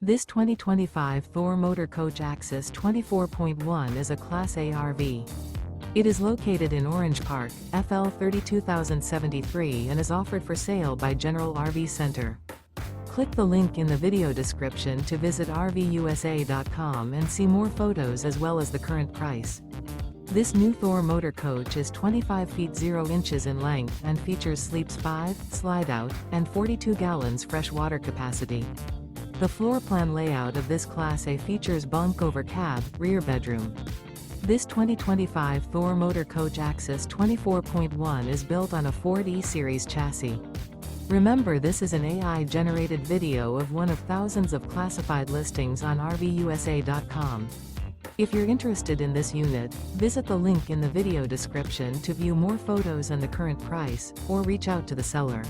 This 2025 Thor Motor Coach Axis 24.1 is a Class A RV. It is located in Orange Park, FL 32073 and is offered for sale by General RV Center. Click the link in the video description to visit RVUSA.com and see more photos as well as the current price. This new Thor Motor Coach is 25 feet 0 inches in length and features sleeps 5, slide-out, and 42 gallons fresh water capacity. The floor plan layout of this Class A features bunk over cab, rear bedroom. This 2025 Thor Motor Coach Axis 24.1 is built on a Ford E-Series chassis. Remember, this is an AI-generated video of one of thousands of classified listings on RVUSA.com. If you're interested in this unit, visit the link in the video description to view more photos and the current price, or reach out to the seller.